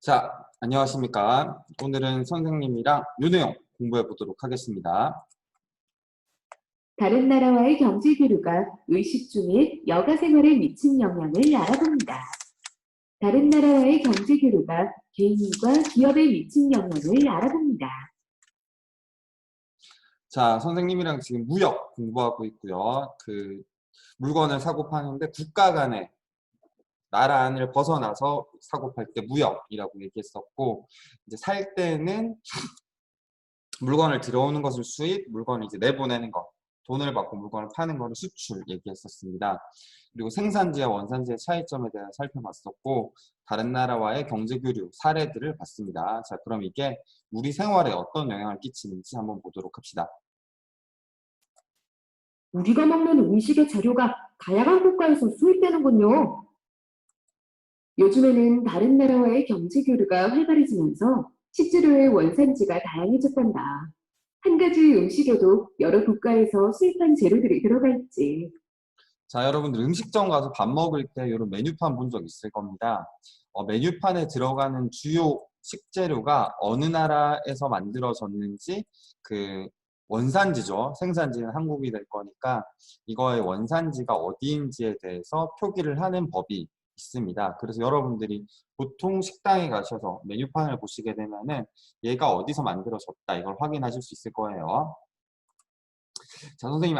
자, 안녕하십니까. 오늘은 선생님이랑 요 내용 공부해 보도록 하겠습니다. 다른 나라와의 경제 교류가 의식 중에 여가 생활에 미친 영향을 알아봅니다. 다른 나라와의 경제 교류가 개인과 기업에 미친 영향을 알아봅니다. 자, 선생님이랑 지금 무역 공부하고 있고요. 물건을 사고 파는데 국가 간의 나라 안을 벗어나서 사고 팔 때 무역이라고 얘기했었고, 이제 살 때는 물건을 들어오는 것을 수입, 물건을 이제 내보내는 것, 돈을 받고 물건을 파는 것을 수출 얘기했었습니다. 그리고 생산지와 원산지의 차이점에 대해 살펴봤었고, 다른 나라와의 경제교류 사례들을 봤습니다. 자, 그럼 이게 우리 생활에 어떤 영향을 끼치는지 한번 보도록 합시다. 우리가 먹는 음식의 재료가 다양한 국가에서 수입되는군요. 요즘에는 다른 나라와의 경제 교류가 활발해지면서 식재료의 원산지가 다양해졌단다. 한 가지 음식에도 여러 국가에서 수입한 재료들이 들어가 있지. 자, 여러분들 음식점 가서 밥 먹을 때 이런 메뉴판 본 적 있을 겁니다. 메뉴판에 들어가는 주요 식재료가 어느 나라에서 만들어졌는지 원산지죠. 생산지는 한국이 될 거니까 이거의 원산지가 어디인지에 대해서 표기를 하는 법이 있습니다. 그래서 여러분들이 보통 식당에 가셔서 메뉴판을 보시게 되면은 얘가 어디서 만들어졌다 이걸 확인하실 수 있을 거예요. 자, 선생님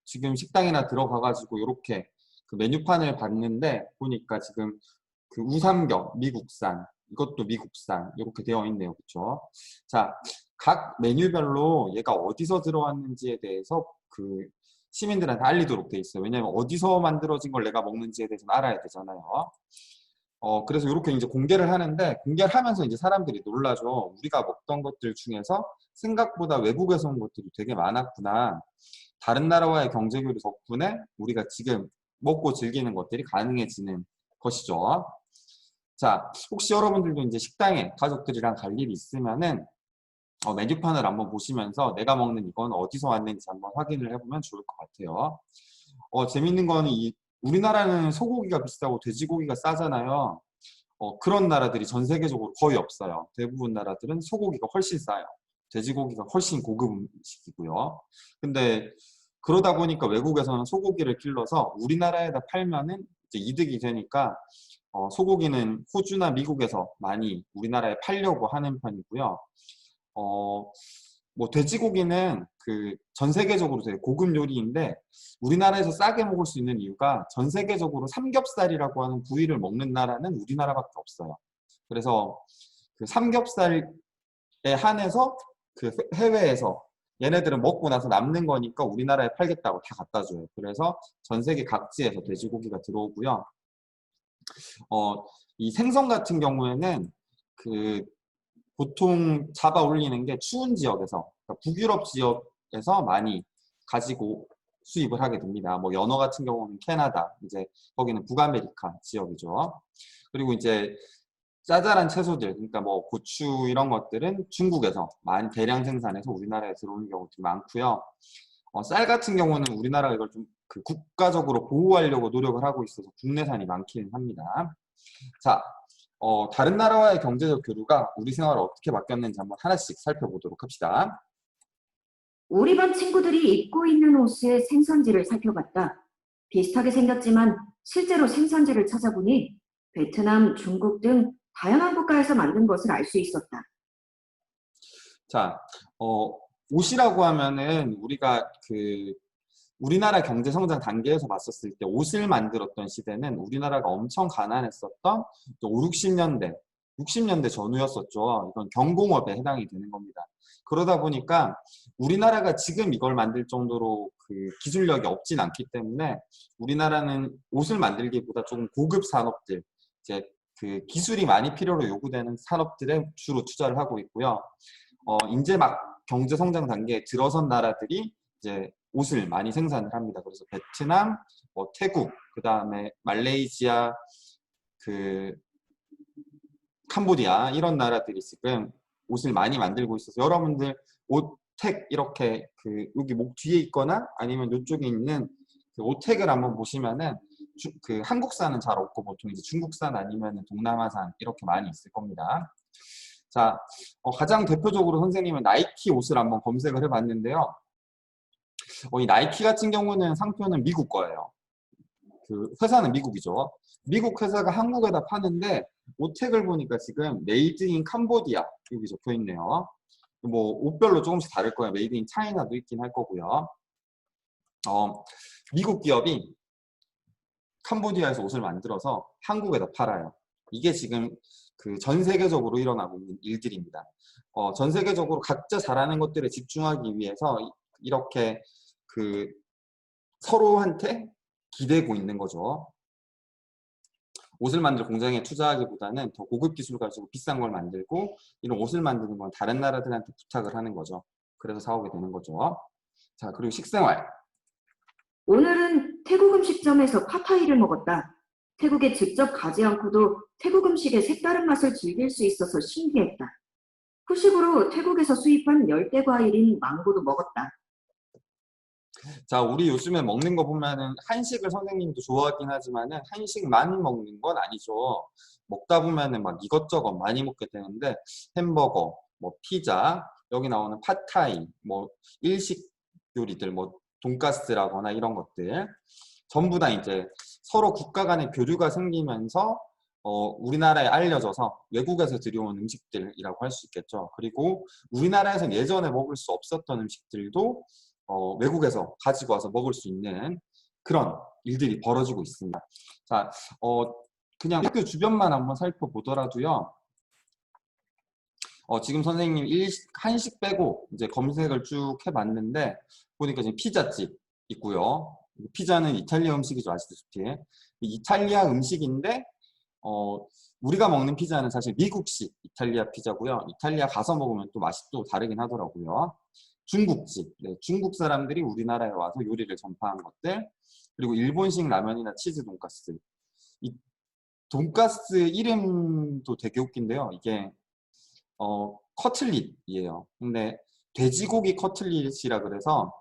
지금 식당이나 들어가가지고 이렇게 메뉴판을 봤는데 보니까 지금 우삼겹 미국산, 이것도 미국산 이렇게 되어 있네요. 그렇죠? 자, 각 메뉴별로 얘가 어디서 들어왔는지에 대해서 시민들한테 알리도록 돼 있어요. 왜냐하면 어디서 만들어진 걸 내가 먹는지에 대해서는 알아야 되잖아요. 그래서 이렇게 이제 공개를 하는데, 공개를 하면서 이제 사람들이 놀라죠. 우리가 먹던 것들 중에서 생각보다 외국에서 온 것들이 되게 많았구나. 다른 나라와의 경제교류 덕분에 우리가 지금 먹고 즐기는 것들이 가능해지는 것이죠. 자, 혹시 여러분들도 이제 식당에 가족들이랑 갈 일이 있으면은 메뉴판을 한번 보시면서 내가 먹는 이건 어디서 왔는지 한번 확인을 해보면 좋을 것 같아요. 재밌는 거는 우리나라는 소고기가 비싸고 돼지고기가 싸잖아요. 그런 나라들이 전 세계적으로 거의 없어요. 대부분 나라들은 소고기가 훨씬 싸요. 돼지고기가 훨씬 고급 음식이고요. 근데 그러다 보니까 외국에서는 소고기를 길러서 우리나라에다 팔면은 이제 이득이 되니까 소고기는 호주나 미국에서 많이 우리나라에 팔려고 하는 편이고요. 돼지고기는 전 세계적으로 되게 고급 요리인데 우리나라에서 싸게 먹을 수 있는 이유가 전 세계적으로 삼겹살이라고 하는 부위를 먹는 나라는 우리나라밖에 없어요. 그래서 삼겹살에 한해서 해외에서 얘네들은 먹고 나서 남는 거니까 우리나라에 팔겠다고 다 갖다 줘요. 그래서 전 세계 각지에서 돼지고기가 들어오고요. 이 생선 같은 경우에는 보통 잡아 올리는 게 추운 지역에서, 그러니까 북유럽 지역에서 많이 가지고 수입을 하게 됩니다. 뭐 연어 같은 경우는 캐나다, 이제 거기는 북아메리카 지역이죠. 그리고 이제 짜잘한 채소들, 그러니까 뭐 고추 이런 것들은 중국에서 많이 대량 생산해서 우리나라에 들어오는 경우도 많고요. 쌀 같은 경우는 우리나라가 이걸 좀 국가적으로 보호하려고 노력을 하고 있어서 국내산이 많기는 합니다. 자, 다른 나라와의 경제적 교류가 우리 생활을 어떻게 바뀌었는지 한번 하나씩 살펴보도록 합시다. 우리 반 친구들이 입고 있는 옷의 생산지를 살펴봤다. 비슷하게 생겼지만 실제로 생산지를 찾아보니 베트남, 중국 등 다양한 국가에서 만든 것을 알 수 있었다. 자, 옷이라고 하면은 우리가 우리나라 경제 성장 단계에서 봤었을 때 옷을 만들었던 시대는 우리나라가 엄청 가난했었던 5, 60년대 전후였었죠. 이건 경공업에 해당이 되는 겁니다. 그러다 보니까 우리나라가 지금 이걸 만들 정도로 기술력이 없진 않기 때문에 우리나라는 옷을 만들기보다 조금 고급 산업들, 이제 기술이 많이 필요로 요구되는 산업들에 주로 투자를 하고 있고요. 이제 막 경제 성장 단계에 들어선 나라들이 이제 옷을 많이 생산을 합니다. 그래서 베트남, 태국, 그 다음에 말레이시아, 캄보디아 이런 나라들이 지금 옷을 많이 만들고 있어서 여러분들 옷택 이렇게 여기 목 뒤에 있거나 아니면 이쪽에 있는 옷택을 한번 보시면은 그 한국산은 잘 없고 보통 이제 중국산 아니면 동남아산 이렇게 많이 있을 겁니다. 자, 가장 대표적으로 선생님은 나이키 옷을 한번 검색을 해봤는데요. 이 나이키 같은 경우는 상표는 미국 거예요. 그 회사는 미국이죠. 미국 회사가 한국에다 파는데 옷택을 보니까 지금 메이드 인 캄보디아 여기 적혀 있네요. 뭐 옷별로 조금씩 다를 거예요. 메이드 인 차이나도 있긴 할 거고요. 미국 기업이 캄보디아에서 옷을 만들어서 한국에다 팔아요. 이게 지금 그 전 세계적으로 일어나고 있는 일들입니다. 전 세계적으로 각자 잘하는 것들에 집중하기 위해서 이렇게 그 서로한테 기대고 있는 거죠. 옷을 만들 공장에 투자하기보다는 더 고급 기술 가지고 비싼 걸 만들고 이런 옷을 만드는 건 다른 나라들한테 부탁을 하는 거죠. 그래서 사오게 되는 거죠. 자, 그리고 식생활. 오늘은 태국 음식점에서 팟타이를 먹었다. 태국에 직접 가지 않고도 태국 음식의 색다른 맛을 즐길 수 있어서 신기했다. 후식으로 태국에서 수입한 열대 과일인 망고도 먹었다. 자, 우리 요즘에 먹는 거 보면은 한식을 선생님도 좋아하긴 하지만은 한식만 먹는 건 아니죠. 먹다 보면은 막 이것저것 많이 먹게 되는데 햄버거, 뭐 피자, 여기 나오는 팟타이, 뭐 일식 요리들, 뭐 돈가스라거나 이런 것들 전부 다 이제 서로 국가 간의 교류가 생기면서 우리나라에 알려져서 외국에서 들여온 음식들이라고 할 수 있겠죠. 그리고 우리나라에서 예전에 먹을 수 없었던 음식들도 외국에서 가지고 와서 먹을 수 있는 그런 일들이 벌어지고 있습니다. 자, 그냥 학교 주변만 한번 살펴보더라도요. 지금 선생님 한식 빼고 이제 검색을 쭉 해봤는데 보니까 지금 피자집 있고요. 피자는 이탈리아 음식이죠, 아시다시피. 이탈리아 음식인데 우리가 먹는 피자는 사실 미국식 이탈리아 피자고요. 이탈리아 가서 먹으면 또 맛이 또 다르긴 하더라고요. 중국집, 네, 중국 사람들이 우리나라에 와서 요리를 전파한 것들, 그리고 일본식 라면이나 치즈 돈가스. 이 돈가스 이름도 되게 웃긴데요. 이게 커틀릿이에요. 근데 돼지고기 커틀릿이라 그래서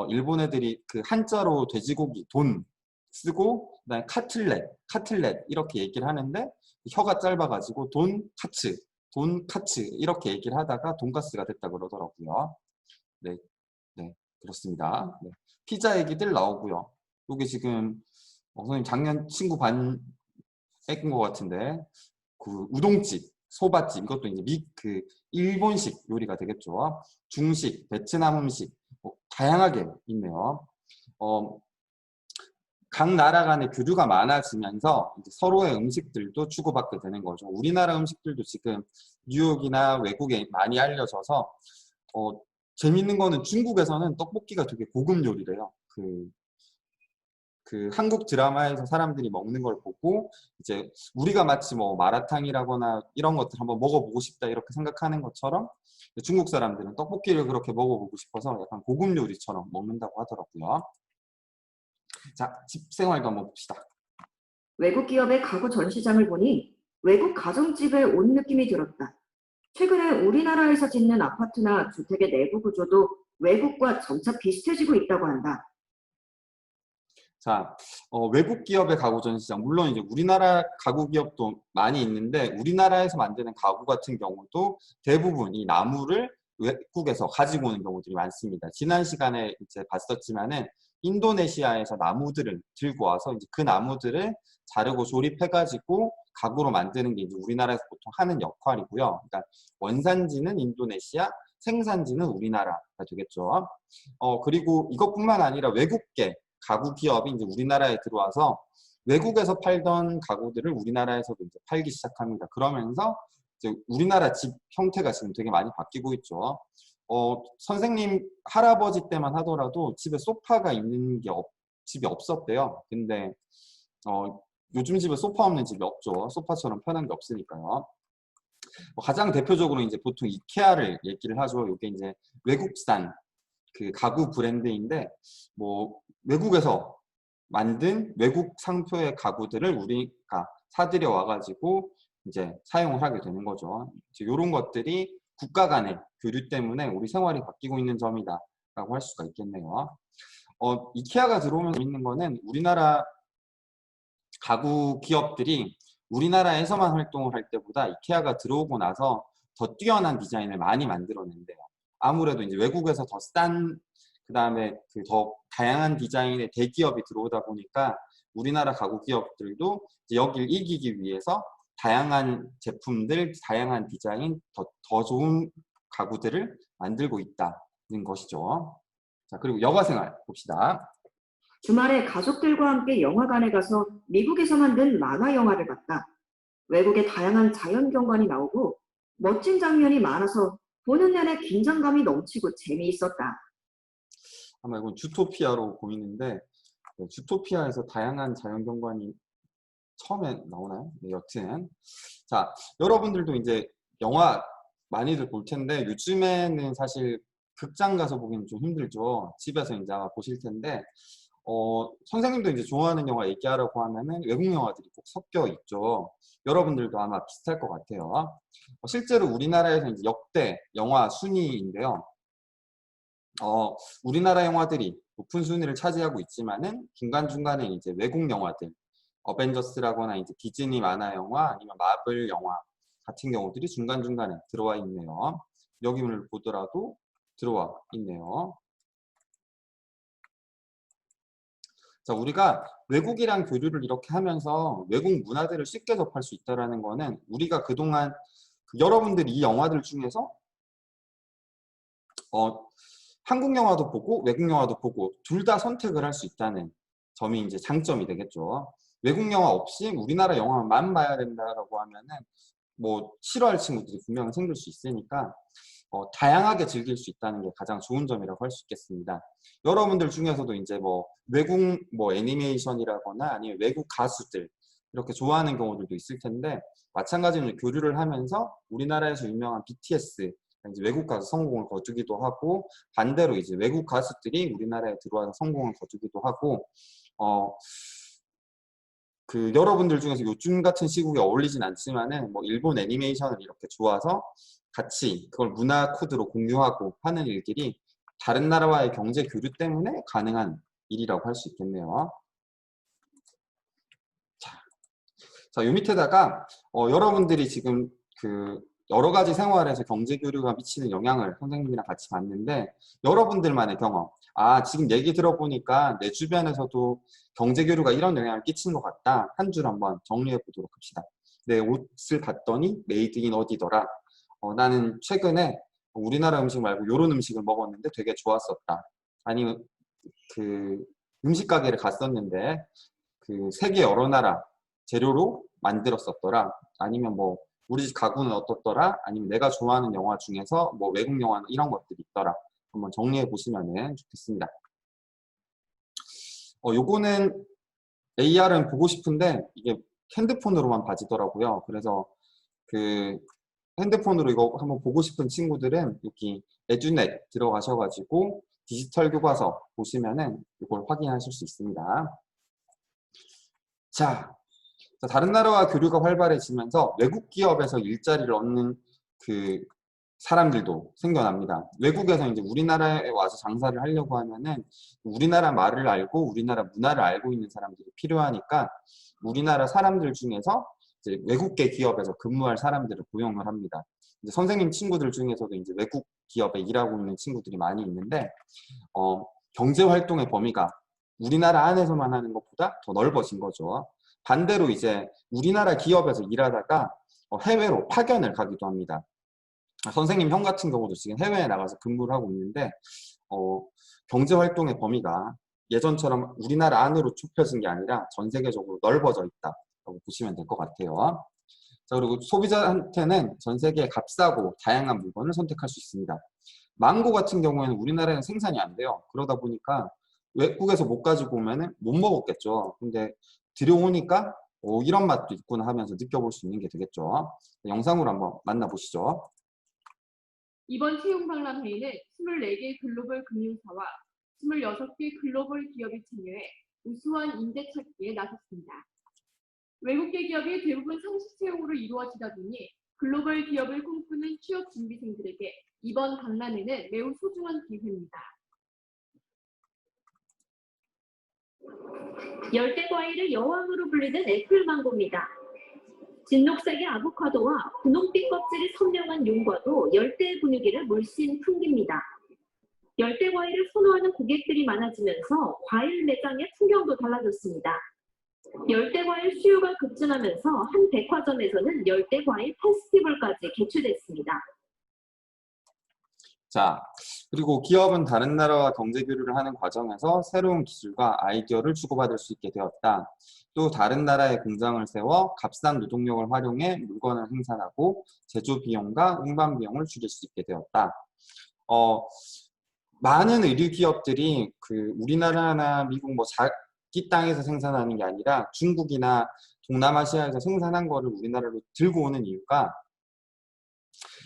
일본 애들이 그 한자로 돼지고기 돈 쓰고 그다음에 카틀렛 이렇게 얘기를 하는데 혀가 짧아가지고 돈카츠 이렇게 얘기를 하다가 돈가스가 됐다 그러더라고요. 네, 네, 그렇습니다. 네. 피자 얘기들 나오고요. 여기 지금 선생님 작년 친구 반 뺏은 것 같은데 그 우동집, 소바집 이것도 이제 그 일본식 요리가 되겠죠. 중식, 베트남 음식 뭐 다양하게 있네요. 각 나라 간의 교류가 많아지면서 이제 서로의 음식들도 주고받게 되는 거죠. 우리나라 음식들도 지금 뉴욕이나 외국에 많이 알려져서 재밌는 거는 중국에서는 떡볶이가 되게 고급 요리래요. 그 한국 드라마에서 사람들이 먹는 걸 보고 이제 우리가 마치 뭐 마라탕이라거나 이런 것들 한번 먹어보고 싶다 이렇게 생각하는 것처럼 중국 사람들은 떡볶이를 그렇게 먹어보고 싶어서 약간 고급 요리처럼 먹는다고 하더라고요. 자, 집 생활도 한번 봅시다. 외국 기업의 가구 전시장을 보니 외국 가정집에 온 느낌이 들었다. 최근에 우리나라에서 짓는 아파트나 주택의 내부 구조도 외국과 점차 비슷해지고 있다고 한다. 자, 외국 기업의 가구 전시장, 물론 이제 우리나라 가구 기업도 많이 있는데 우리나라에서 만드는 가구 같은 경우도 대부분 이 나무를 외국에서 가지고 오는 경우들이 많습니다. 지난 시간에 이제 봤었지만은 인도네시아에서 나무들을 들고 와서 이제 그 나무들을 자르고 조립해가지고 가구로 만드는 게 이제 우리나라에서 보통 하는 역할이고요. 그러니까 원산지는 인도네시아, 생산지는 우리나라가 되겠죠. 그리고 이것뿐만 아니라 외국계 가구 기업이 이제 우리나라에 들어와서 외국에서 팔던 가구들을 우리나라에서도 이제 팔기 시작합니다. 그러면서 이제 우리나라 집 형태가 지금 되게 많이 바뀌고 있죠. 선생님 할아버지 때만 하더라도 집에 소파가 있는 게 집이 없었대요. 근데 요즘 집에 소파 없는 집이 없죠. 소파처럼 편한 게 없으니까요. 가장 대표적으로 이제 보통 이케아를 얘기를 하죠. 이게 이제 외국산 그 가구 브랜드인데 뭐 외국에서 만든 외국 상표의 가구들을 우리가 사들여 와가지고 이제 사용을 하게 되는 거죠. 이런 것들이 국가 간의 교류 때문에 우리 생활이 바뀌고 있는 점이다 라고 할 수가 있겠네요. 이케아가 들어오면 재밌는 거는 우리나라 가구 기업들이 우리나라에서만 활동을 할 때보다 이케아가 들어오고 나서 더 뛰어난 디자인을 많이 만들어낸대요. 아무래도 이제 외국에서 더 싼, 그 다음에 그 더 다양한 디자인의 대기업이 들어오다 보니까 우리나라 가구 기업들도 이제 여기를 이기기 위해서 다양한 제품들, 다양한 디자인, 더 좋은 가구들을 만들고 있다는 것이죠. 자, 그리고 여가 생활 봅시다. 주말에 가족들과 함께 영화관에 가서 미국에서 만든 만화 영화를 봤다. 외국의 다양한 자연 경관이 나오고 멋진 장면이 많아서 보는 내내 긴장감이 넘치고 재미있었다. 아마 이건 주토피아로 보이는데 네, 주토피아에서 다양한 자연 경관이 처음에 나오나요? 네, 여튼 자, 여러분들도 이제 영화 많이들 볼 텐데 요즘에는 사실 극장 가서 보기는 좀 힘들죠. 집에서 이제 아마 보실 텐데 선생님도 이제 좋아하는 영화 얘기하라고 하면은 외국 영화들이 꼭 섞여 있죠. 여러분들도 아마 비슷할 것 같아요. 실제로 우리나라에서 이제 역대 영화 순위인데요. 우리나라 영화들이 높은 순위를 차지하고 있지만은 중간중간에 이제 외국 영화들, 어벤져스라거나 이제 디즈니 만화 영화 아니면 마블 영화 같은 경우들이 중간중간에 들어와 있네요. 여기를 보더라도 들어와 있네요. 자, 우리가 외국이랑 교류를 이렇게 하면서 외국 문화들을 쉽게 접할 수 있다는 거는 우리가 그동안 여러분들이 이 영화들 중에서 한국 영화도 보고 외국 영화도 보고 둘 다 선택을 할 수 있다는 점이 이제 장점이 되겠죠. 외국 영화 없이 우리나라 영화만 봐야 된다라고 하면은 뭐 싫어할 친구들이 분명 생길 수 있으니까 다양하게 즐길 수 있다는 게 가장 좋은 점이라고 할 수 있겠습니다. 여러분들 중에서도 이제 뭐 외국 뭐 애니메이션이라거나 아니면 외국 가수들 이렇게 좋아하는 경우들도 있을 텐데 마찬가지로 교류를 하면서 우리나라에서 유명한 BTS 이제 외국 가서 성공을 거두기도 하고 반대로 이제 외국 가수들이 우리나라에 들어와서 성공을 거두기도 하고 여러분들 중에서 요즘 같은 시국에 어울리진 않지만은 뭐 일본 애니메이션을 이렇게 좋아서 같이 그걸 문화 코드로 공유하고 하는 일들이 다른 나라와의 경제 교류 때문에 가능한 일이라고 할 수 있겠네요. 자, 요 밑에다가 여러분들이 지금 여러 가지 생활에서 경제 교류가 미치는 영향을 선생님이랑 같이 봤는데 여러분들만의 경험, 지금 얘기 들어보니까 내 주변에서도 경제 교류가 이런 영향을 끼치는 것 같다. 한 줄 한번 정리해 보도록 합시다. 내 옷을 봤더니 메이드 인 어디더라. 나는 최근에 우리나라 음식 말고 이런 음식을 먹었는데 되게 좋았었다. 아니면 음식 가게를 갔었는데 세계 여러 나라 재료로 만들었었더라. 아니면 뭐 우리 집 가구는 어떻더라? 아니면 내가 좋아하는 영화 중에서 뭐 외국 영화는 이런 것들이 있더라. 한번 정리해 보시면 좋겠습니다. 요거는 AR은 보고 싶은데 이게 핸드폰으로만 봐지더라고요. 그래서 핸드폰으로 이거 한번 보고 싶은 친구들은 여기 에듀넷 들어가셔가지고 디지털 교과서 보시면은 이걸 확인하실 수 있습니다. 자, 다른 나라와 교류가 활발해지면서 외국 기업에서 일자리를 얻는 사람들도 생겨납니다. 외국에서 이제 우리나라에 와서 장사를 하려고 하면은 우리나라 말을 알고 우리나라 문화를 알고 있는 사람들이 필요하니까 우리나라 사람들 중에서 이제 외국계 기업에서 근무할 사람들을 고용을 합니다. 이제 선생님 친구들 중에서도 이제 외국 기업에 일하고 있는 친구들이 많이 있는데 경제 활동의 범위가 우리나라 안에서만 하는 것보다 더 넓어진 거죠. 반대로 이제 우리나라 기업에서 일하다가 해외로 파견을 가기도 합니다. 선생님 형 같은 경우도 지금 해외에 나가서 근무를 하고 있는데 경제활동의 범위가 예전처럼 우리나라 안으로 좁혀진 게 아니라 전 세계적으로 넓어져 있다고 보시면 될 것 같아요. 자, 그리고 소비자한테는 전 세계에 값싸고 다양한 물건을 선택할 수 있습니다. 망고 같은 경우에는 우리나라에는 생산이 안 돼요. 그러다 보니까 외국에서 못 가지고 오면은 못 먹었겠죠. 근데 들여오니까 이런 맛도 있구나 하면서 느껴볼 수 있는 게 되겠죠. 영상으로 한번 만나보시죠. 이번 채용박람회에는 24개 글로벌 금융사와 26개 글로벌 기업이 참여해 우수한 인재 찾기에 나섰습니다. 외국계 기업이 대부분 상시 채용으로 이루어지다 보니 글로벌 기업을 꿈꾸는 취업 준비생들에게 이번 박람회는 매우 소중한 기회입니다. 열대 과일의 여왕으로 불리는 애플망고입니다. 진녹색의 아보카도와 분홍빛 껍질이 선명한 용과도 열대 분위기를 물씬 풍깁니다. 열대 과일을 선호하는 고객들이 많아지면서 과일 매장의 풍경도 달라졌습니다. 열대 과일 수요가 급증하면서 한 백화점에서는 열대 과일 페스티벌까지 개최됐습니다. 자, 그리고 기업은 다른 나라와 경제 교류를 하는 과정에서 새로운 기술과 아이디어를 주고받을 수 있게 되었다. 또 다른 나라의 공장을 세워 값싼 노동력을 활용해 물건을 생산하고 제조 비용과 운반 비용을 줄일 수 있게 되었다. 많은 의류 기업들이 우리나라나 미국 자기 땅에서 생산하는 게 아니라 중국이나 동남아시아에서 생산한 거를 우리나라로 들고 오는 이유가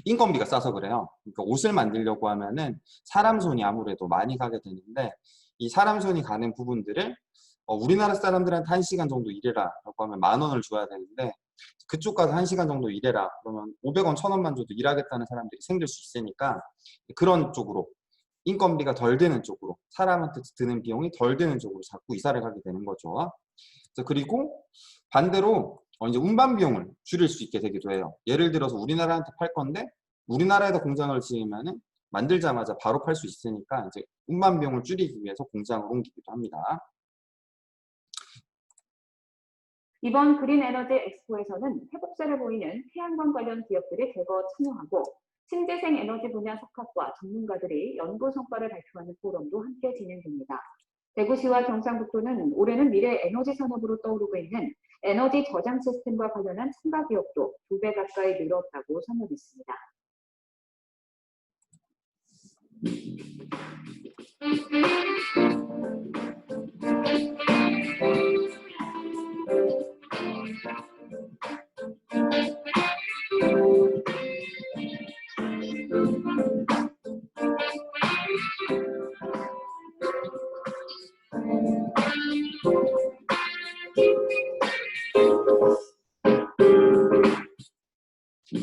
인건비가 싸서 그래요. 그러니까 옷을 만들려고 하면은 사람 손이 아무래도 많이 가게 되는데, 이 사람 손이 가는 부분들을 우리나라 사람들한테 1시간 정도 일해라 라고 하면 10,000원을 줘야 되는데, 그쪽 가서 1시간 정도 일해라 그러면 500원, 1,000원만 줘도 일하겠다는 사람들이 생길 수 있으니까, 그런 쪽으로 인건비가 덜 드는 쪽으로, 사람한테 드는 비용이 덜 드는 쪽으로 자꾸 이사를 가게 되는 거죠. 그리고 반대로 이제 운반 비용을 줄일 수 있게 되기도 해요. 예를 들어서 우리나라한테 팔 건데 우리나라에다 공장을 지으면은 만들자마자 바로 팔 수 있으니까 이제 운반 비용을 줄이기 위해서 공장을 옮기기도 합니다. 이번 그린 에너지 엑스포에서는 회복세를 보이는 태양광 관련 기업들이 대거 참여하고 신재생 에너지 분야 석학과 전문가들이 연구 성과를 발표하는 포럼도 함께 진행됩니다. 대구시와 경상북도는 올해는 미래 에너지 산업으로 떠오르고 있는 에너지 저장 시스템과 관련한 참가 기업도 2배 가까이 늘었다고 설명했습니다.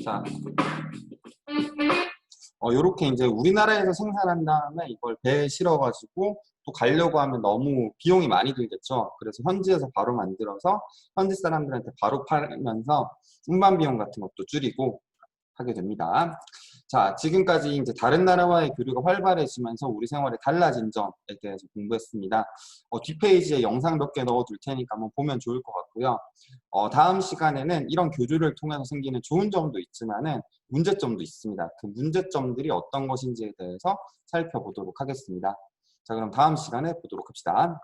자, 요렇게 이제 우리나라에서 생산한 다음에 이걸 배에 실어가지고 또 가려고 하면 너무 비용이 많이 들겠죠. 그래서 현지에서 바로 만들어서 현지 사람들한테 바로 팔면서 운반 비용 같은 것도 줄이고 하게 됩니다. 자, 지금까지 이제 다른 나라와의 교류가 활발해지면서 우리 생활에 달라진 점에 대해서 공부했습니다. 뒷페이지에 영상 몇 개 넣어둘 테니까 한번 보면 좋을 것 같고요. 다음 시간에는 이런 교류를 통해서 생기는 좋은 점도 있지만은 문제점도 있습니다. 그 문제점들이 어떤 것인지에 대해서 살펴보도록 하겠습니다. 자, 그럼 다음 시간에 보도록 합시다.